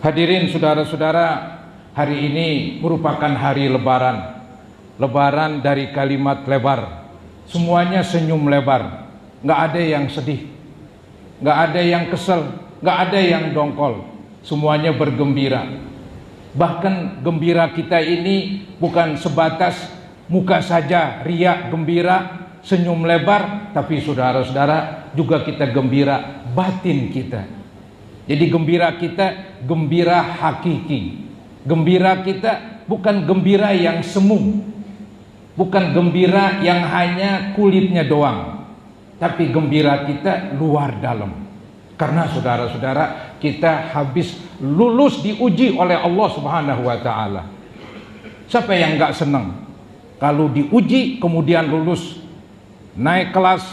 Hadirin saudara-saudara, hari ini merupakan hari Lebaran. Lebaran dari kalimat lebar. Semuanya senyum lebar. Nggak ada yang sedih, nggak ada yang kesel, nggak ada yang dongkol. Semuanya bergembira. Bahkan gembira kita ini bukan sebatas muka saja riak gembira, senyum lebar, tapi saudara-saudara juga kita gembira batin kita. Jadi gembira kita gembira hakiki. Gembira kita bukan gembira yang semu, bukan gembira yang hanya kulitnya doang, tapi gembira kita luar dalam. Karena saudara-saudara, kita habis lulus diuji oleh Allah Subhanahu wa ta'ala. Siapa yang gak senang kalau diuji kemudian lulus, naik kelas,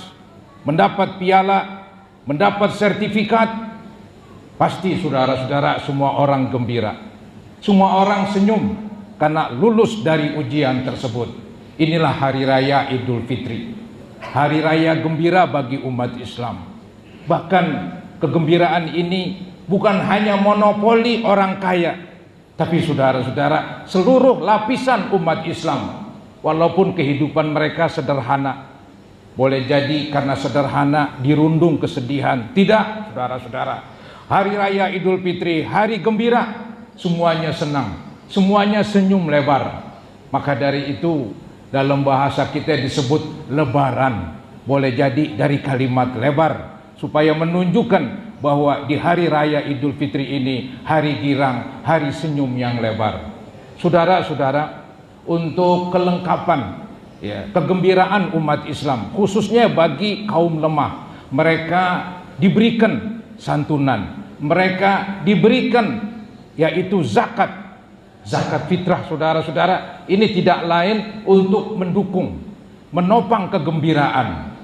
mendapat piala, mendapat sertifikat? Pasti saudara-saudara semua orang gembira, semua orang senyum karena lulus dari ujian tersebut. Inilah hari raya Idul Fitri, hari raya gembira bagi umat Islam. Bahkan kegembiraan ini bukan hanya monopoli orang kaya, tapi saudara-saudara seluruh lapisan umat Islam. Walaupun kehidupan mereka sederhana, boleh jadi karena sederhana dirundung kesedihan. Tidak, saudara-saudara, hari raya Idul Fitri, hari gembira, semuanya senang, semuanya senyum lebar. Maka dari itu dalam bahasa kita disebut lebaran. Boleh jadi dari kalimat lebar, supaya menunjukkan bahwa di hari raya Idul Fitri ini hari girang, hari senyum yang lebar. Saudara-saudara, untuk kelengkapan kegembiraan umat Islam, khususnya bagi kaum lemah, mereka diberikan santunan, mereka diberikan yaitu zakat fitrah. Saudara-saudara, ini tidak lain untuk mendukung, menopang kegembiraan.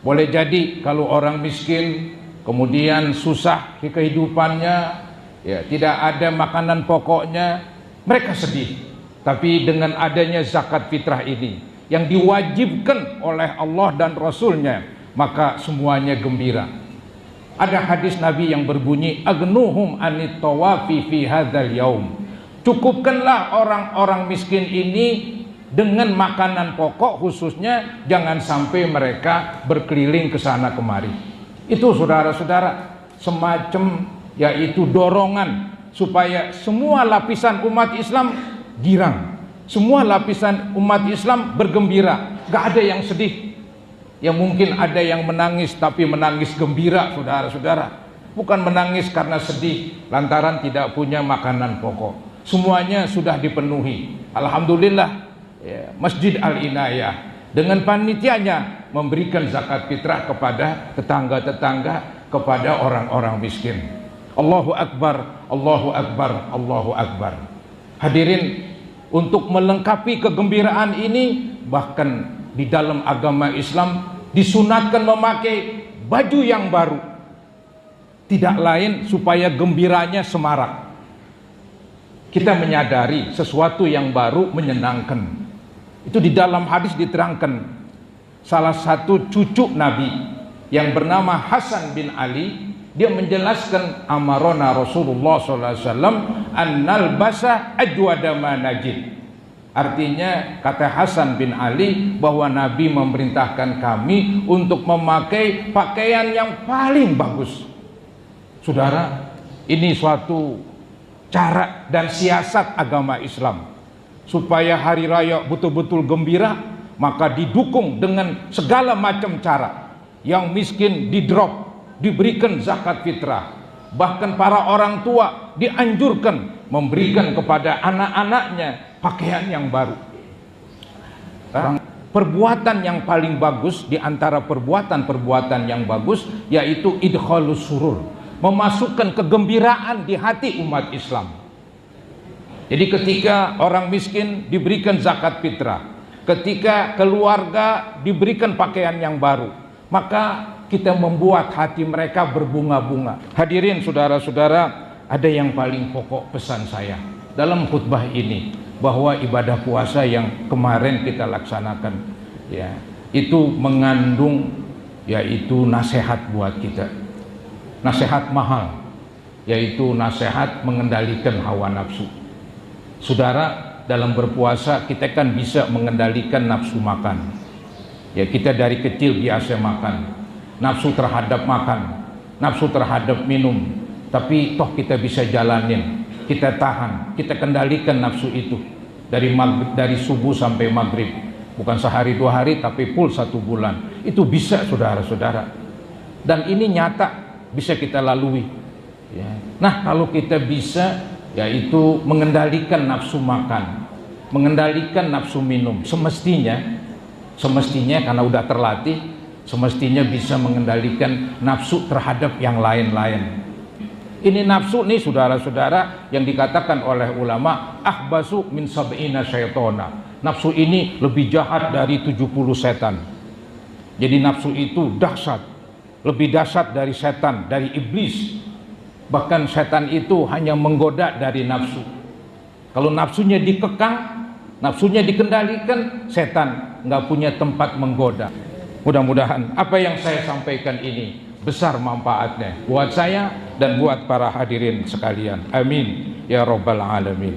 Boleh jadi kalau orang miskin kemudian susah di kehidupannya, tidak ada makanan pokoknya, mereka sedih. Tapi dengan adanya zakat fitrah ini yang diwajibkan oleh Allah dan Rasulnya, maka semuanya gembira. Ada hadis Nabi yang berbunyi, agnuhum anit tawafi fi hadzal yaum. Cukupkanlah orang-orang miskin ini dengan makanan pokok, khususnya jangan sampai mereka berkeliling ke sana kemari. Itu saudara-saudara semacam yaitu dorongan supaya semua lapisan umat Islam girang, semua lapisan umat Islam bergembira, gak ada yang sedih. Ya mungkin ada yang menangis, tapi menangis gembira, saudara-saudara, bukan menangis karena sedih lantaran tidak punya makanan pokok. Semuanya sudah dipenuhi. Alhamdulillah, Masjid Al-Inayah dengan panitianya memberikan zakat fitrah kepada tetangga-tetangga, kepada orang-orang miskin. Allahu Akbar, Allahu Akbar, Allahu Akbar. Hadirin, untuk melengkapi kegembiraan ini, bahkan di dalam agama Islam disunatkan memakai baju yang baru. Tidak lain supaya gembiranya semarak. Kita menyadari sesuatu yang baru menyenangkan. Itu di dalam hadis diterangkan, salah satu cucu Nabi yang bernama Hasan bin Ali, dia menjelaskan, amarona Rasulullah SAW annal basa ajwada ma najid. Artinya, kata Hasan bin Ali, bahwa Nabi memerintahkan kami untuk memakai pakaian yang paling bagus. Saudara, ini suatu cara dan siasat agama Islam supaya hari raya betul-betul gembira, maka didukung dengan segala macam cara. Yang miskin di-drop, diberikan zakat fitrah. Bahkan para orang tua dianjurkan memberikan kepada anak-anaknya pakaian yang baru. Perbuatan yang paling bagus di antara perbuatan-perbuatan yang bagus yaitu idkhalus surur, memasukkan kegembiraan di hati umat Islam. Jadi ketika orang miskin diberikan zakat fitrah, ketika keluarga diberikan pakaian yang baru, maka kita membuat hati mereka berbunga-bunga. Hadirin saudara-saudara, ada yang paling pokok pesan saya dalam khutbah ini, bahwa ibadah puasa yang kemarin kita laksanakan, itu mengandung yaitu nasihat buat kita, nasihat mahal. yaitu nasihat mengendalikan hawa nafsu. Saudara, dalam berpuasa kita kan bisa mengendalikan nafsu makan. Ya, kita dari kecil biasa makan, nafsu terhadap makan, nafsu terhadap minum, tapi toh kita bisa jalanin, kita tahan, kita kendalikan nafsu itu dari subuh sampai maghrib, bukan sehari 2 hari tapi full 1 bulan. Itu bisa, saudara-saudara, dan ini nyata bisa kita lalui ya. Nah, kalau kita bisa, yaitu mengendalikan nafsu makan, mengendalikan nafsu minum, semestinya karena udah terlatih, semestinya bisa mengendalikan nafsu terhadap yang lain-lain. Ini nafsu nih, saudara-saudara, yang dikatakan oleh ulama ahbasu min sab'ina syaitona. Nafsu ini lebih jahat dari 70 setan. Jadi nafsu itu dahsyat, lebih dahsyat dari setan, dari iblis. Bahkan setan itu hanya menggoda dari nafsu. Kalau nafsunya dikekang, nafsunya dikendalikan, setan nggak punya tempat menggoda. Mudah-mudahan apa yang saya sampaikan ini besar manfaatnya buat saya dan buat para hadirin sekalian. Amin ya rabbal alamin.